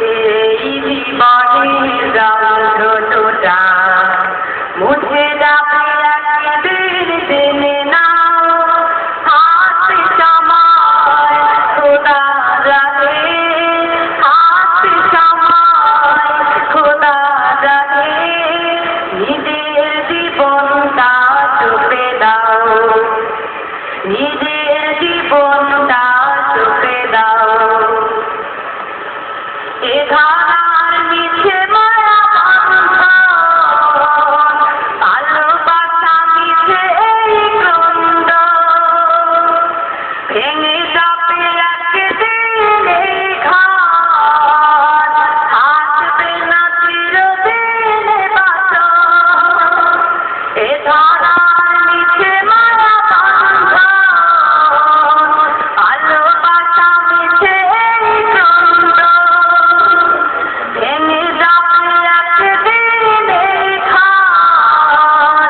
এই জীবনের রঙটা মুছে যাবে একদিন জেনে নাও হাত সময় খোদা রাহে হাত সময় খোদা রাহে নিজের জীবনটা চুপে দাও নিজের জীবনটা চুপে দাও এ ধারার মিছে মায়া ভালোবাসা মিছে এই ক্রন্দ ভেঙে যাবে একদিন এই ঘর আসবে না চিরদিন বাঁচন এ ধারার মিছে মায়া ভালোবাসা মিছে এই ক্রন্দ ভেঙে যাবে একদিন এই ঘর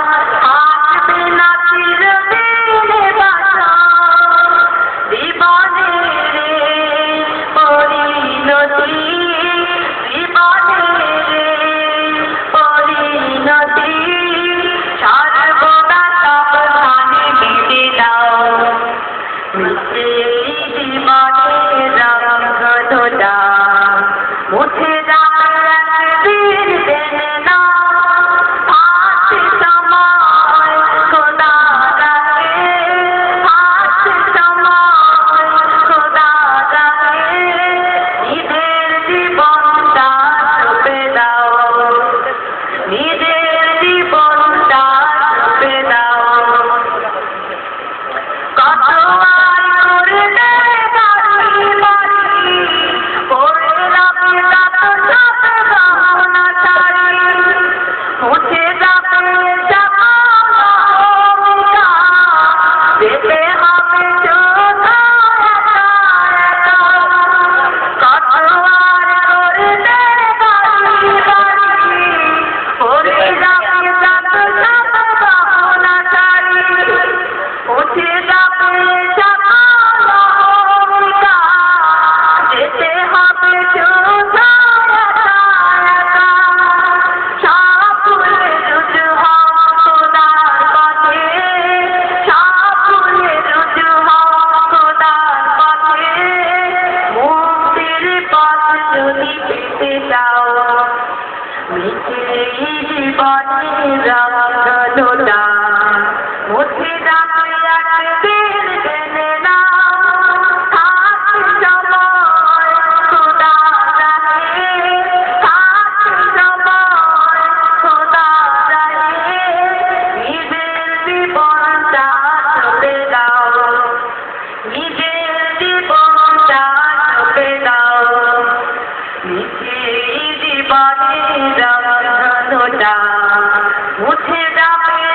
আসবে না চিরদিন বাঁচন জীবনের পরিণতি সর্বদা সাবধানে বেঁধে দাও মিছে জীবনের রঙটা মুছে যাবে একদিন জেনে নাও হাত সময় খোদা রাহে হাত সময় খোদা রাহে নিজের জীবনটা চুপে দাও নিজের জীবনটা চুপে দাও কত আর করবে বাড়ি বাড়ি পড়ে যাবে যত সব ভাবনা ছাড়ি মুছে যাবে অহমিকা যেতে হবে শুধু একা একা কত আর করবে বাড়ি বাড়ি পড়ে যাবে যত সব ভাবনা ছাড়ি মুছে যাবে অহমিকা যেতে হবে শুধু একা একা সব ভুলে রুজু হও খোদার পথে সব ভুলে রুজু হও খোদার পথে মুক্তির পথ যদি পেতে চাও মিছে জীবনের রঙটা মুছে যাবে একদিন জেনে নাও হাত সময় খোদা রাহে হাত সময় খোদা রাহে নিজের জীবনটা চুপে দাও নিজের জীবনটা চুপে দাও মিছে জীবনের রঙটা মুছে যাবে